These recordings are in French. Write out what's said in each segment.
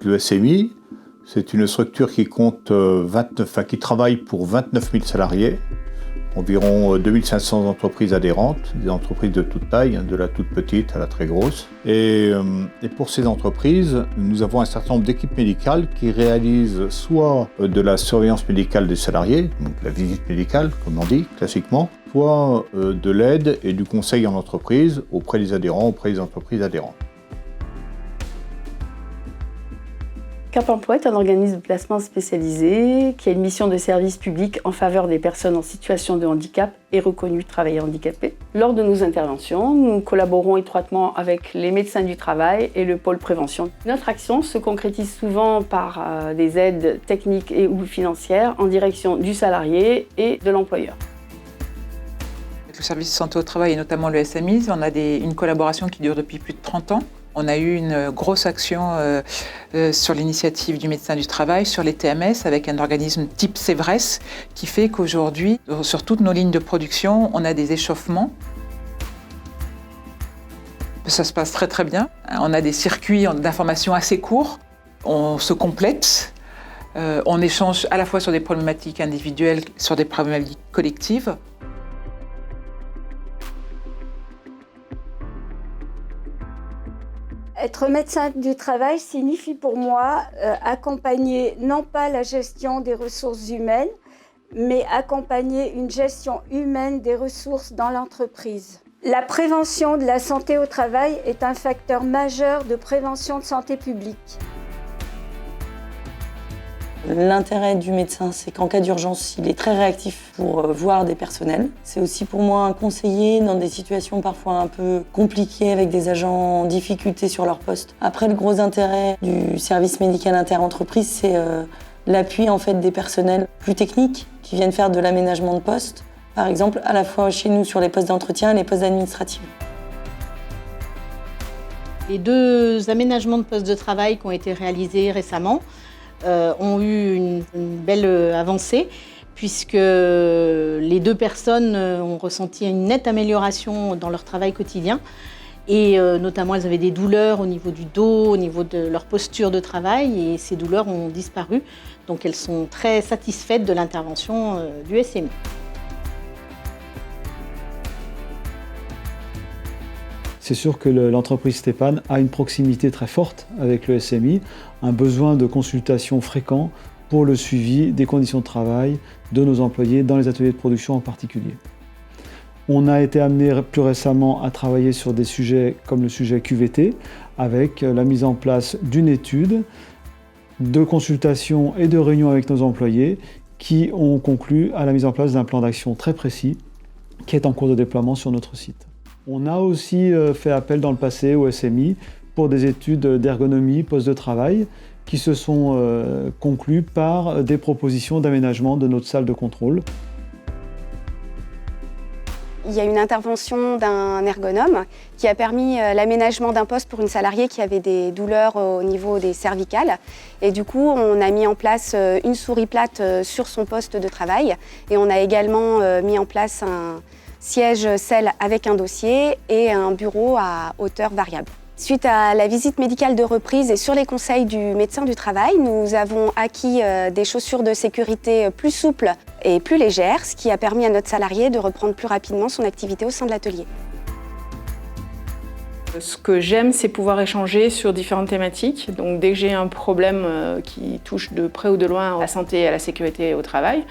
Le SMI, c'est une structure qui compte qui travaille pour 29 000 salariés, environ 2500 entreprises adhérentes, des entreprises de toute taille, de la toute petite à la très grosse. Et pour ces entreprises, nous avons un certain nombre d'équipes médicales qui réalisent soit de la surveillance médicale des salariés, donc la visite médicale, comme on dit classiquement, soit de l'aide et du conseil en entreprise auprès des adhérents, auprès des entreprises adhérentes. Cap Emploi est un organisme de placement spécialisé qui a une mission de service public en faveur des personnes en situation de handicap et reconnus travailleurs handicapés. Lors de nos interventions, nous collaborons étroitement avec les médecins du travail et le pôle prévention. Notre action se concrétise souvent par des aides techniques et ou financières en direction du salarié et de l'employeur. Avec le service de santé au travail et notamment le SMI, on a une collaboration qui dure depuis plus de 30 ans. On a eu une grosse action sur l'initiative du médecin du travail, sur les TMS, avec un organisme type Sévresse, qui fait qu'aujourd'hui, sur toutes nos lignes de production, on a des échauffements. Ça se passe très très bien. On a des circuits d'information assez courts. On se complète. On échange à la fois sur des problématiques individuelles, sur des problématiques collectives. Être médecin du travail signifie pour moi accompagner non pas la gestion des ressources humaines, mais accompagner une gestion humaine des ressources dans l'entreprise. La prévention de la santé au travail est un facteur majeur de prévention de santé publique. L'intérêt du médecin, c'est qu'en cas d'urgence, il est très réactif pour voir des personnels. C'est aussi pour moi un conseiller dans des situations parfois un peu compliquées avec des agents en difficulté sur leur poste. Après, le gros intérêt du service médical interentreprise, c'est l'appui en fait des personnels plus techniques qui viennent faire de l'aménagement de poste. Par exemple, à la fois chez nous sur les postes d'entretien et les postes administratifs. Les 2 aménagements de postes de travail qui ont été réalisés récemment ont eu une belle avancée puisque les 2 personnes ont ressenti une nette amélioration dans leur travail quotidien et notamment elles avaient des douleurs au niveau du dos, au niveau de leur posture de travail et ces douleurs ont disparu. Donc elles sont très satisfaites de l'intervention du SMI. C'est sûr que l'entreprise Stéphane a une proximité très forte avec le SMI, un besoin de consultation fréquent pour le suivi des conditions de travail de nos employés dans les ateliers de production en particulier. On a été amené plus récemment à travailler sur des sujets comme le sujet QVT, avec la mise en place d'une étude, de consultation et de réunions avec nos employés qui ont conclu à la mise en place d'un plan d'action très précis qui est en cours de déploiement sur notre site. On a aussi fait appel dans le passé au SMI pour des études d'ergonomie, poste de travail, qui se sont conclues par des propositions d'aménagement de notre salle de contrôle. Il y a une intervention d'un ergonome qui a permis l'aménagement d'un poste pour une salariée qui avait des douleurs au niveau des cervicales. Et du coup, on a mis en place une souris plate sur son poste de travail. Et on a également mis en place un siège selle avec un dossier et un bureau à hauteur variable. Suite à la visite médicale de reprise et sur les conseils du médecin du travail, nous avons acquis des chaussures de sécurité plus souples et plus légères, ce qui a permis à notre salarié de reprendre plus rapidement son activité au sein de l'atelier. Ce que j'aime, c'est pouvoir échanger sur différentes thématiques. Donc, dès que j'ai un problème qui touche de près ou de loin à la santé et à la sécurité au travail,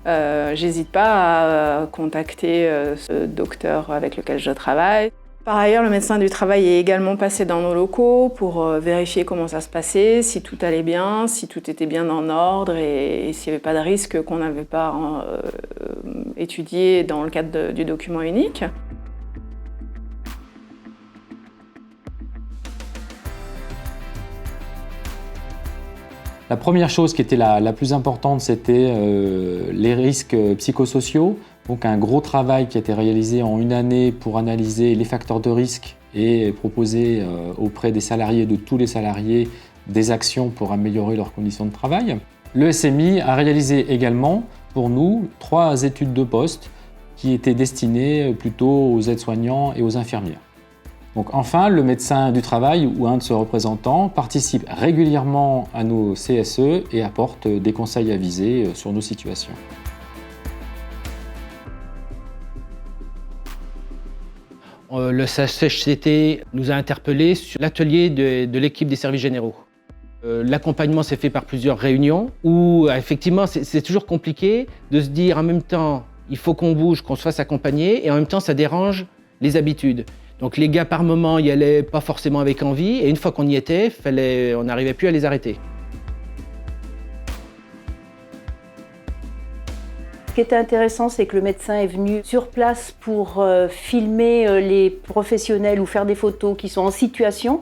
j'hésite pas à contacter ce docteur avec lequel je travaille. Par ailleurs, le médecin du travail est également passé dans nos locaux pour vérifier comment ça se passait, si tout allait bien, si tout était bien en ordre et s'il n'y avait pas de risque qu'on n'avait pas étudié dans le cadre du document unique. La première chose qui était la plus importante, c'était les risques psychosociaux. Donc un gros travail qui a été réalisé en une année pour analyser les facteurs de risque et proposer auprès des salariés, de tous les salariés, des actions pour améliorer leurs conditions de travail. Le SMI a réalisé également pour nous 3 études de poste qui étaient destinées plutôt aux aides-soignants et aux infirmières. Donc enfin, le médecin du travail ou un de ses représentants participe régulièrement à nos CSE et apporte des conseils avisés sur nos situations. Le CHCT nous a interpellés sur l'atelier de l'équipe des services généraux. L'accompagnement s'est fait par plusieurs réunions où effectivement c'est toujours compliqué de se dire en même temps il faut qu'on bouge, qu'on se fasse accompagner et en même temps ça dérange les habitudes. Donc les gars par moment y allaient pas forcément avec envie et une fois qu'on y était, on n'arrivait plus à les arrêter. Ce qui était intéressant, c'est que le médecin est venu sur place pour filmer les professionnels ou faire des photos qui sont en situation.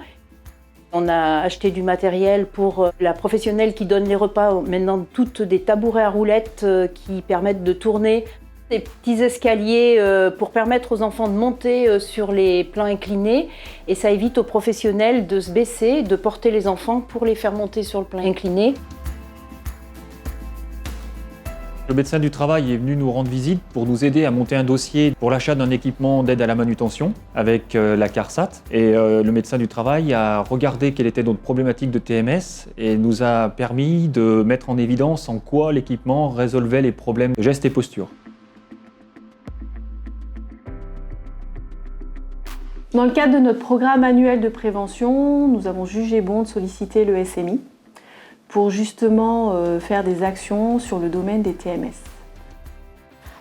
On a acheté du matériel pour la professionnelle qui donne les repas, maintenant toutes des tabourets à roulettes qui permettent de tourner, des petits escaliers pour permettre aux enfants de monter sur les plans inclinés et ça évite aux professionnels de se baisser, de porter les enfants pour les faire monter sur le plan incliné. Le médecin du travail est venu nous rendre visite pour nous aider à monter un dossier pour l'achat d'un équipement d'aide à la manutention avec la CARSAT. Et le médecin du travail a regardé quelle était notre problématique de TMS et nous a permis de mettre en évidence en quoi l'équipement résolvait les problèmes de gestes et postures. Dans le cadre de notre programme annuel de prévention, nous avons jugé bon de solliciter le SMI pour justement faire des actions sur le domaine des TMS.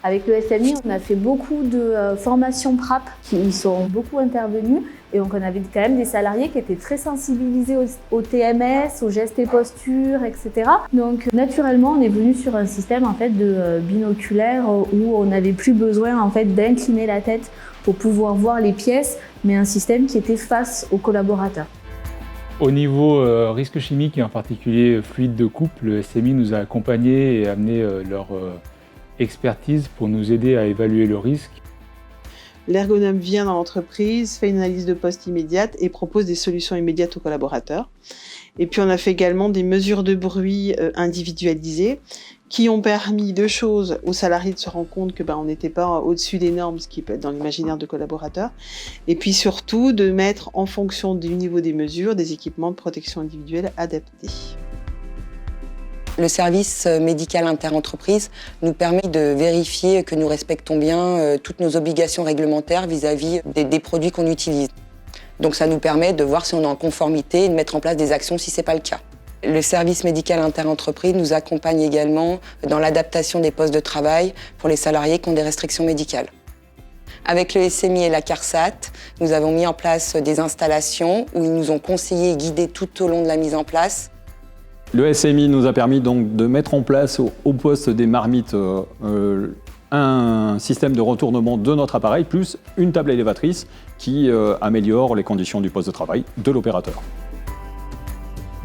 Avec le SMI, on a fait beaucoup de formations PRAP qui y sont beaucoup intervenues et donc on avait quand même des salariés qui étaient très sensibilisés au TMS, aux gestes et postures, etc. Donc naturellement, on est venu sur un système en fait de binoculaire où on n'avait plus besoin en fait d'incliner la tête pour pouvoir voir les pièces, mais un système qui était face aux collaborateurs. Au niveau risque chimique et en particulier fluide de couple, le SMI nous a accompagnés et amené leur expertise pour nous aider à évaluer le risque. L'ergonome vient dans l'entreprise, fait une analyse de poste immédiate et propose des solutions immédiates aux collaborateurs. Et puis on a fait également des mesures de bruit individualisées qui ont permis deux choses aux salariés de se rendre compte que on n'était pas au-dessus des normes, ce qui peut être dans l'imaginaire de collaborateurs, et puis surtout de mettre en fonction du niveau des mesures des équipements de protection individuelle adaptés. Le service médical interentreprise nous permet de vérifier que nous respectons bien toutes nos obligations réglementaires vis-à-vis des produits qu'on utilise. Donc ça nous permet de voir si on est en conformité et de mettre en place des actions si ce n'est pas le cas. Le service médical interentreprise nous accompagne également dans l'adaptation des postes de travail pour les salariés qui ont des restrictions médicales. Avec le SMI et la CARSAT, nous avons mis en place des installations où ils nous ont conseillé et guidé tout au long de la mise en place. Le SMI nous a permis donc de mettre en place au poste des marmites un système de retournement de notre appareil plus une table élévatrice qui améliore les conditions du poste de travail de l'opérateur.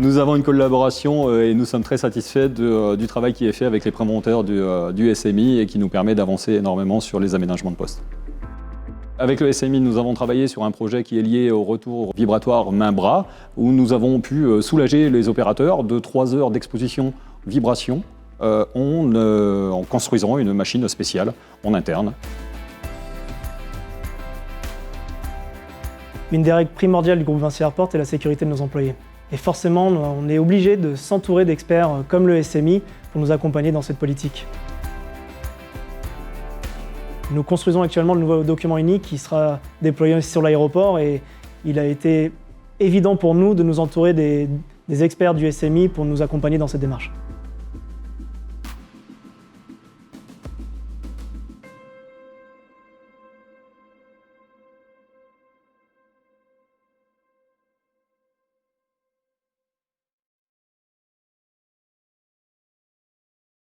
Nous avons une collaboration et nous sommes très satisfaits du travail qui est fait avec les promoteurs du SMI et qui nous permet d'avancer énormément sur les aménagements de poste. Avec le SMI, nous avons travaillé sur un projet qui est lié au retour vibratoire main-bras, où nous avons pu soulager les opérateurs de 3 heures d'exposition vibration en construisant une machine spéciale en interne. Une des règles primordiales du groupe Vinci Airport est la sécurité de nos employés. Et forcément, on est obligé de s'entourer d'experts comme le SMI pour nous accompagner dans cette politique. Nous construisons actuellement le nouveau document unique qui sera déployé sur l'aéroport et il a été évident pour nous de nous entourer des experts du SMI pour nous accompagner dans cette démarche.